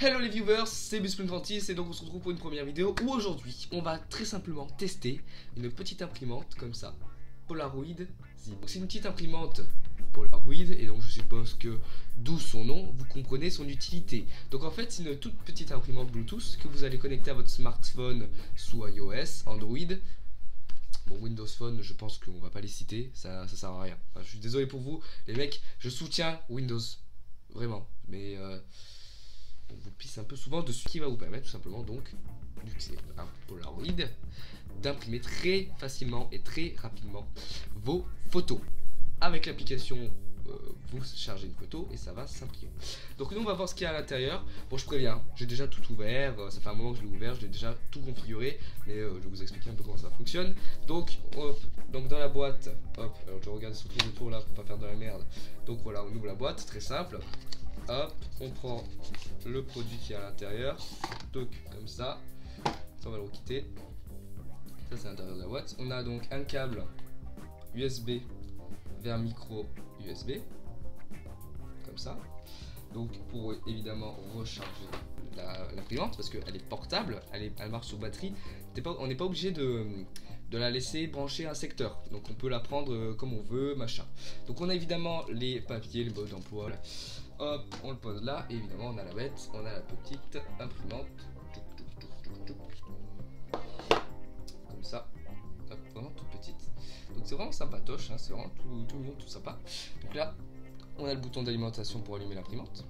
Hello les viewers, c'est Busplin36 et donc on se retrouve pour une première vidéo où aujourd'hui on va très simplement tester une petite imprimante comme ça, Polaroid Zip. C'est une petite imprimante Polaroid et donc je suppose que d'où son nom, vous comprenez son utilité. Donc en fait c'est une toute petite imprimante Bluetooth que vous allez connecter à votre smartphone sous iOS, Android. Bon, Windows Phone, je pense qu'on va pas les citer, ça sert à rien. Enfin, je suis désolé pour vous, les mecs, je soutiens Windows, vraiment, mais on vous pisse un peu souvent dessus, qui va vous permettre tout simplement donc, vu que c'est un Polaroid, d'imprimer très facilement et très rapidement vos photos. Avec l'application, vous chargez une photo et ça va s'imprimer. Donc nous on va voir ce qu'il y a à l'intérieur. Bon, je préviens, j'ai déjà tout ouvert, ça fait un moment que je l'ai ouvert, je l'ai déjà tout configuré, mais je vais vous expliquer un peu comment ça fonctionne. Donc, donc dans la boîte, hop, alors je regarde sur tout le tour là pour pas faire de la merde. Donc voilà, on ouvre la boîte, très simple. Hop, on prend le produit qui est à l'intérieur, donc comme ça, on va le requitter. Ça c'est l'intérieur de la boîte. On a donc un câble USB vers micro USB, comme ça. Donc pour évidemment recharger l'imprimante parce qu'elle est portable, elle marche sur batterie. On n'est pas obligé de la laisser brancher un secteur. Donc on peut la prendre comme on veut, machin. Donc on a évidemment les papiers, le mode d'emploi. Hop, on le pose là et évidemment on a la bête, on a la petite imprimante. Comme ça. Hop, vraiment toute petite. Donc c'est vraiment sympatoche, hein, c'est vraiment tout mignon, tout sympa. Donc là, on a le bouton d'alimentation pour allumer l'imprimante.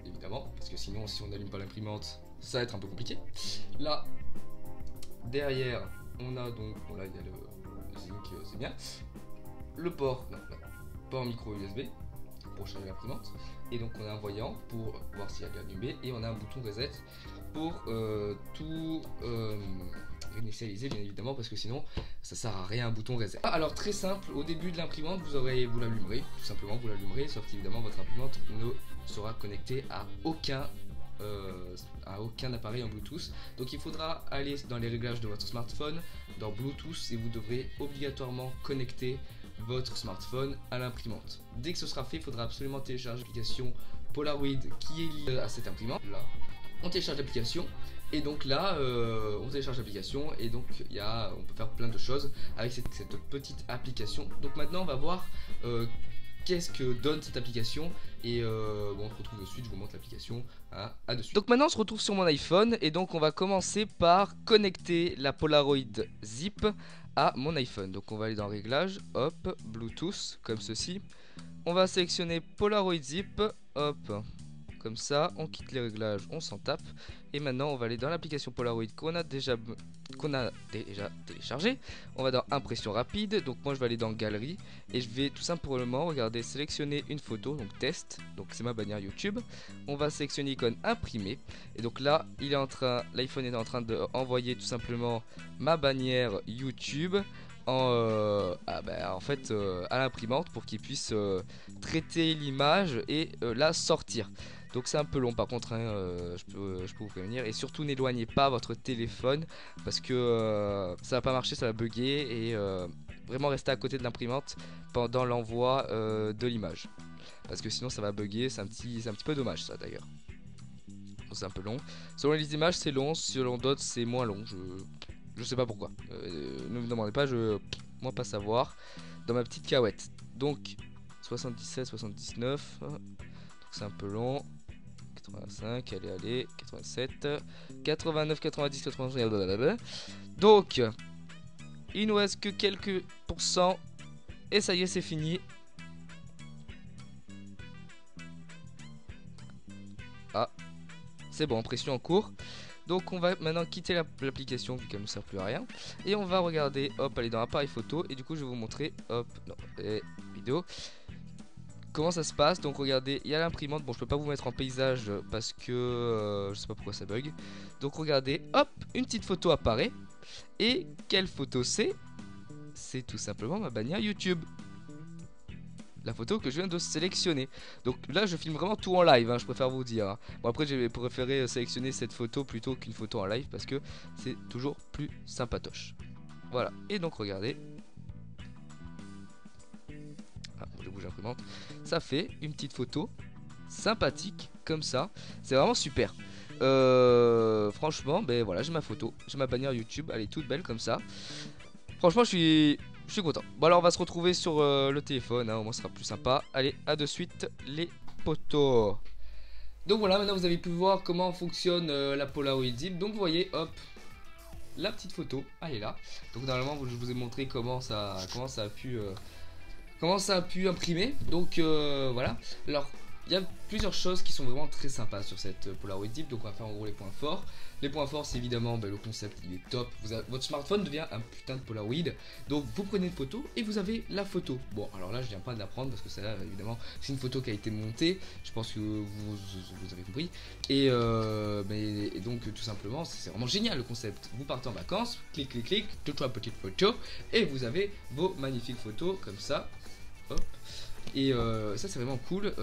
Évidemment, parce que sinon si on n'allume pas l'imprimante, ça va être un peu compliqué. Là, derrière, on a donc, bon là il y a le zinc, c'est bien. Le port, non, là, port micro USB pour charger l'imprimante. Et donc on a un voyant pour voir si elle est allumée. Et on a un bouton reset pour tout réinitialiser bien évidemment, parce que sinon ça sert à rien un bouton reset. Alors très simple, au début de l'imprimante vous l'allumerez, tout simplement vous l'allumerez, sauf qu'évidemment votre imprimante ne sera connectée à aucun appareil en Bluetooth. Donc il faudra aller dans les réglages de votre smartphone, dans Bluetooth, et vous devrez obligatoirement connecter votre smartphone à l'imprimante. Dès que ce sera fait, il faudra absolument télécharger l'application Polaroid qui est liée à cette imprimante. Là, on télécharge l'application. Et donc là, on télécharge l'application et donc on peut faire plein de choses avec cette petite application. Donc maintenant, on va voir qu'est-ce que donne cette application. Et bon, on se retrouve dessus, je vous montre l'application à dessus. Donc maintenant, on se retrouve sur mon iPhone et donc on va commencer par connecter la Polaroid Zip à mon iPhone. Donc on va aller dans Réglages, hop, Bluetooth, comme ceci. On va sélectionner Polaroid Zip, hop. Comme ça, on quitte les réglages, on s'en tape. Et maintenant, on va aller dans l'application Polaroid qu'on a déjà téléchargé. On va dans Impression rapide. Donc moi, je vais aller dans Galerie. Et je vais tout simplement, regardez, sélectionner une photo, donc test. Donc c'est ma bannière YouTube. On va sélectionner l'icône imprimer. Et donc là, l'iPhone est en train d'envoyer tout simplement ma bannière YouTube en fait à l'imprimante pour qu'il puisse traiter l'image et la sortir. Donc c'est un peu long par contre, hein, je peux vous prévenir. Et surtout n'éloignez pas votre téléphone parce que ça va pas marcher, ça va bugger. Et vraiment restez à côté de l'imprimante pendant l'envoi de l'image, parce que sinon ça va bugger, c'est un petit peu dommage ça d'ailleurs. C'est un peu long. Selon les images c'est long, selon d'autres c'est moins long. Je sais pas pourquoi. Ne me demandez pas, moi pas savoir. Dans ma petite cahuète. Donc 77, 79. Donc c'est un peu long. 85, allez, 87, 89, 90, 91, blablabla. Donc, il nous reste que quelques pourcents. Et ça y est, c'est fini. Ah, c'est bon, pression en cours. Donc on va maintenant quitter l'application vu qu'elle ne sert plus à rien. Et on va regarder, hop, aller dans appareil photo. Et du coup je vais vous montrer, hop, non, vidéo, comment ça se passe. Donc regardez, il y a l'imprimante. Bon, je peux pas vous mettre en paysage parce que je sais pas pourquoi ça bug. Donc regardez, hop, une petite photo apparaît. Et quelle photo c'est? C'est tout simplement ma bannière YouTube, la photo que je viens de sélectionner. Donc là je filme vraiment tout en live, hein, je préfère vous dire, hein. Bon, après j'ai préféré sélectionner cette photo plutôt qu'une photo en live parce que c'est toujours plus sympatoche. Voilà, et donc regardez. Ah, je bouge l'imprimante. Ça fait une petite photo sympathique comme ça. C'est vraiment super. Franchement, ben voilà, j'ai ma photo, j'ai ma bannière YouTube, elle est toute belle comme ça. Franchement, je suis content. Bon, alors on va se retrouver sur le téléphone, hein, au moins ce sera plus sympa. Allez, à de suite, les potos. Donc voilà, maintenant vous avez pu voir comment fonctionne la Polaroid Zip. Donc vous voyez, hop, la petite photo, elle est là. Donc normalement, je vous ai montré comment ça a pu imprimer. Donc voilà. Alors il y a plusieurs choses qui sont vraiment très sympas sur cette Polaroid Zip. Donc on va faire en gros les points forts. Les points forts, c'est évidemment le concept, il est top. Votre smartphone devient un putain de Polaroid. Donc vous prenez une photo et vous avez la photo. Bon, alors là je viens pas de la prendre parce que ça évidemment c'est une photo qui a été montée. Je pense que vous avez compris. Et donc tout simplement c'est vraiment génial le concept. Vous partez en vacances, clic clic clic, 2-3 petites photos et vous avez vos magnifiques photos comme ça. Hop. Et ça c'est vraiment cool.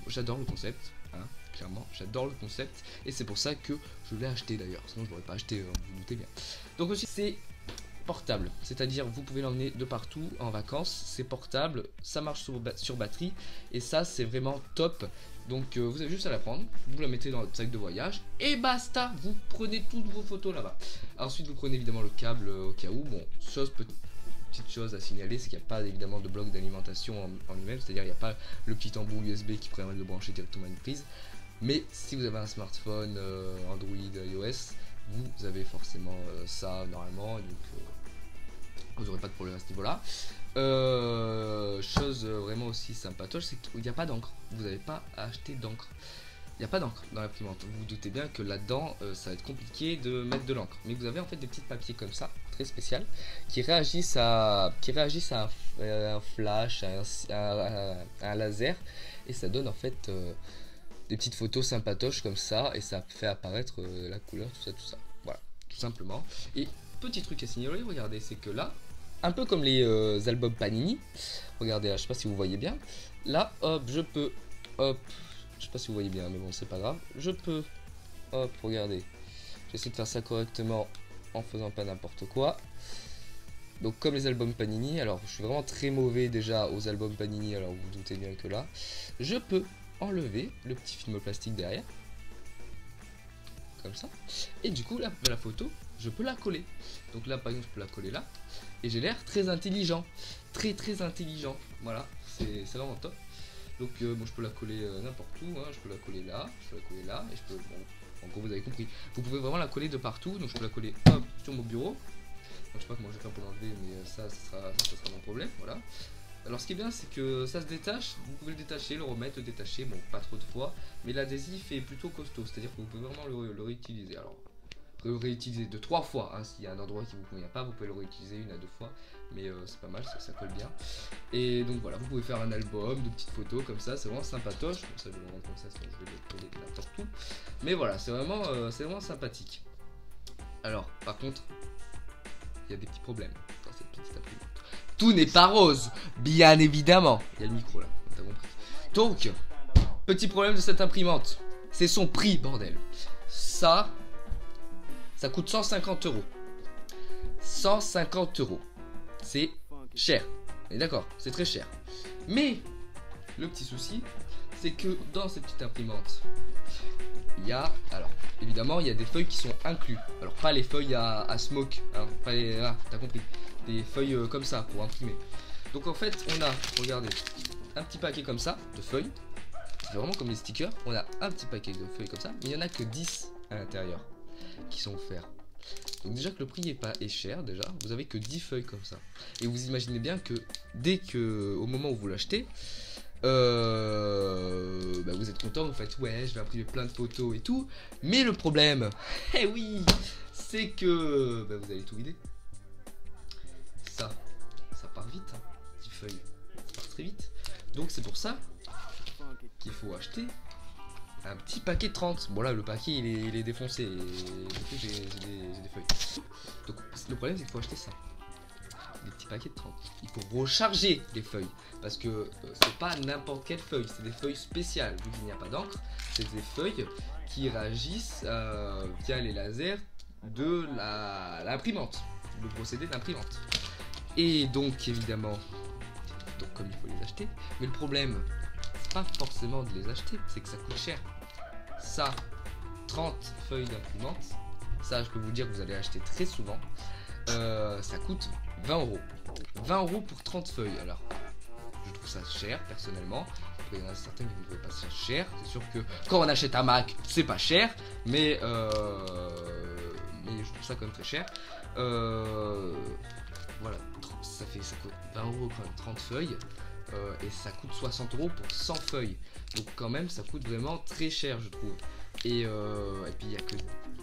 J'adore le concept, hein, clairement j'adore le concept. Et c'est pour ça que je l'ai acheté d'ailleurs. Sinon je l'aurais pas acheté, vous vous doutez bien. Donc aussi c'est portable, c'est à dire vous pouvez l'emmener de partout en vacances. C'est portable, ça marche sur batterie. Et ça c'est vraiment top. Donc vous avez juste à la prendre, vous la mettez dans votre sac de voyage et basta, vous prenez toutes vos photos là-bas. Ensuite vous prenez évidemment le câble au cas où. Bon, petite chose à signaler, c'est qu'il n'y a pas évidemment de bloc d'alimentation en lui-même, c'est-à-dire il n'y a pas le petit embout USB qui permet de brancher directement à une prise. Mais si vous avez un smartphone Android, iOS, vous avez forcément ça normalement, et donc vous n'aurez pas de problème à ce niveau-là. Chose vraiment aussi sympatoche, c'est qu'il n'y a pas d'encre. Vous n'avez pas à acheter d'encre. Il n'y a pas d'encre dans l'imprimante. Vous vous doutez bien que là-dedans, ça va être compliqué de mettre de l'encre. Mais vous avez en fait des petits papiers comme ça, très spécial, qui réagissent à un flash, à un laser. Et ça donne en fait des petites photos sympatoches comme ça. Et ça fait apparaître la couleur, tout ça. Voilà, tout simplement. Et petit truc à signaler, regardez, c'est que là, un peu comme les albums Panini, regardez là, je sais pas si vous voyez bien. Là, hop, je peux, hop. Je sais pas si vous voyez bien, mais bon, c'est pas grave. Je peux, hop, regardez. J'essaie de faire ça correctement en faisant pas n'importe quoi. Donc, comme les albums Panini, alors je suis vraiment très mauvais déjà aux albums Panini, alors vous vous doutez bien que là, je peux enlever le petit film plastique derrière. Comme ça. Et du coup, là, la photo, je peux la coller. Donc là, par exemple, je peux la coller là. Et j'ai l'air très intelligent. Très intelligent. Voilà, c'est vraiment top. Donc bon, je peux la coller n'importe où, hein. Je peux la coller là, je peux la coller là, et je peux, bon, en gros vous avez compris, vous pouvez vraiment la coller de partout. Donc je peux la coller hop sur mon bureau. Donc, je sais pas comment je vais faire pour l'enlever, mais ça sera mon problème, voilà. Alors ce qui est bien, c'est que ça se détache, vous pouvez le détacher, le remettre, le détacher, bon pas trop de fois, mais l'adhésif est plutôt costaud, c'est-à-dire que vous pouvez vraiment le réutiliser. Alors le réutiliser de 3 fois, hein. S'il y a un endroit qui vous convient pas, vous pouvez le réutiliser 1 à 2 fois, mais c'est pas mal, ça colle bien. Et donc voilà, vous pouvez faire un album de petites photos comme ça, c'est vraiment sympatoche. Bon, ça je vais le rendre comme ça, sinon je vais le coller n'importe où. Mais voilà, c'est vraiment sympathique. Alors par contre, il y a des petits problèmes dans cette petite imprimante. Tout n'est pas rose, bien évidemment. Il y a le micro là, t'as compris. Donc, petit problème de cette imprimante, c'est son prix, bordel. Ça coûte 150 €. 150 €. C'est cher. Et d'accord, c'est très cher. Mais le petit souci, c'est que dans cette petite imprimante, il y a, alors évidemment, il y a des feuilles qui sont inclus. Alors pas les feuilles à smoke, hein, pas les, ah, t'as compris, des feuilles comme ça pour imprimer. Donc en fait, on a, regardez, un petit paquet comme ça de feuilles. C'est vraiment comme les stickers. On a un petit paquet de feuilles comme ça, mais il n'y en a que 10 à l'intérieur qui sont offerts. Donc déjà que le prix est cher déjà, vous avez que 10 feuilles comme ça. Et vous imaginez bien que dès que, au moment où vous l'achetez, vous êtes content, vous faites ouais je vais imprimer plein de photos et tout. Mais le problème, eh oui, c'est que vous allez tout vider. Ça part vite, hein. 10 feuilles, ça part très vite. Donc c'est pour ça qu'il faut acheter un petit paquet de 30. Bon là le paquet il est défoncé et du coup j'ai des feuilles. Donc le problème c'est qu'il faut acheter ça, des petits paquets de 30. Il faut recharger les feuilles parce que c'est pas n'importe quelle feuille, c'est des feuilles spéciales. Vu qu'il n'y a pas d'encre, c'est des feuilles qui réagissent via les lasers de l'imprimante, le procédé d'imprimante. Et donc évidemment, comme il faut les acheter, mais le problème c'est pas forcément de les acheter, c'est que ça coûte cher. ça, 30 feuilles d'imprimante. Ça, je peux vous dire que vous allez acheter très souvent. Ça coûte 20 €. 20 € pour 30 feuilles. Alors, je trouve ça cher personnellement. Après, il y en a certains qui ne trouvent pas ça cher. C'est sûr que quand on achète un Mac, c'est pas cher, mais je trouve ça quand même très cher. Voilà, ça coûte 20 € quand même 30 feuilles. Et ça coûte 60 € pour 100 feuilles. Donc quand même, ça coûte vraiment très cher, je trouve. Et puis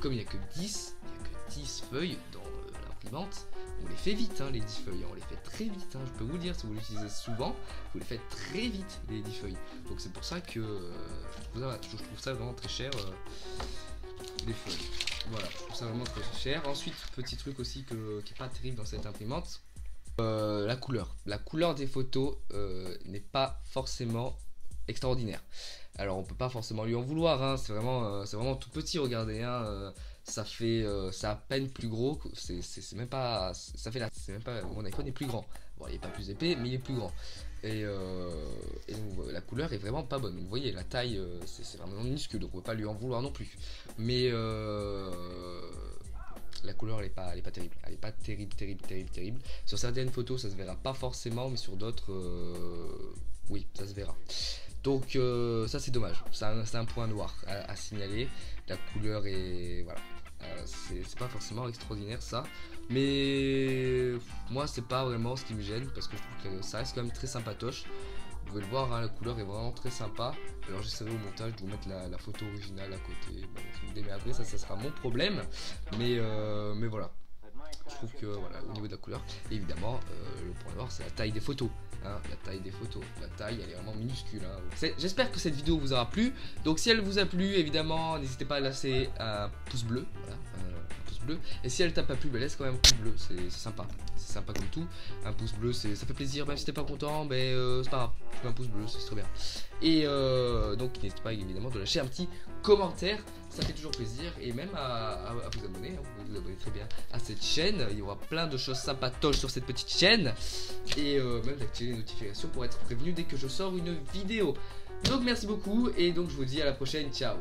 comme il n'y a que 10 feuilles dans l'imprimante, on les fait vite, hein, les 10 feuilles, on les fait très vite, hein, je peux vous le dire, si vous l'utilisez souvent, vous les faites très vite, les 10 feuilles. Donc c'est pour ça que je trouve ça vraiment très cher, les feuilles. Voilà, je trouve ça vraiment très cher. Ensuite, petit truc aussi qui est pas terrible dans cette imprimante, la couleur. La couleur des photos n'est pas forcément extraordinaire. Alors on peut pas forcément lui en vouloir, hein, c'est vraiment tout petit, regardez, hein, c'est à peine plus gros, c'est même pas, mon iPhone est plus grand. Bon, il est pas plus épais, mais il est plus grand. Et donc, la couleur est vraiment pas bonne. Donc, vous voyez, la taille, c'est vraiment minuscule, donc on peut pas lui en vouloir non plus. Mais la couleur elle est pas terrible, elle est pas terrible. Sur certaines photos ça se verra pas forcément, mais sur d'autres oui, ça se verra. Donc ça c'est dommage, c'est un point noir à signaler. La couleur est, voilà, c'est pas forcément extraordinaire ça, mais moi c'est pas vraiment ce qui me gêne, parce que je trouve que ça reste quand même très sympatoche. Vous pouvez le voir, hein, la couleur est vraiment très sympa. Alors j'essaierai au montage de vous mettre la photo originale à côté. Bon, mais après ça sera mon problème. Mais voilà. Je trouve que voilà, au niveau de la couleur, évidemment, le point noir c'est la taille des photos. Hein, la taille des photos. La taille elle est vraiment minuscule. Hein. J'espère que cette vidéo vous aura plu. Donc si elle vous a plu, évidemment, n'hésitez pas à laisser un pouce bleu. Voilà, bleu. Et si elle t'a pas plu, bah laisse quand même un pouce bleu, c'est sympa. C'est sympa comme tout. Un pouce bleu, ça fait plaisir, même si t'es pas content, c'est pas grave. Tu mets un pouce bleu, c'est très bien. Et donc n'hésitez pas évidemment de lâcher un petit commentaire, ça fait toujours plaisir. Et même à vous abonner, hein. Vous pouvez vous abonner très bien à cette chaîne. Il y aura plein de choses sympatoches sur cette petite chaîne. Et même d'activer les notifications pour être prévenu dès que je sors une vidéo. Donc merci beaucoup et donc je vous dis à la prochaine, ciao.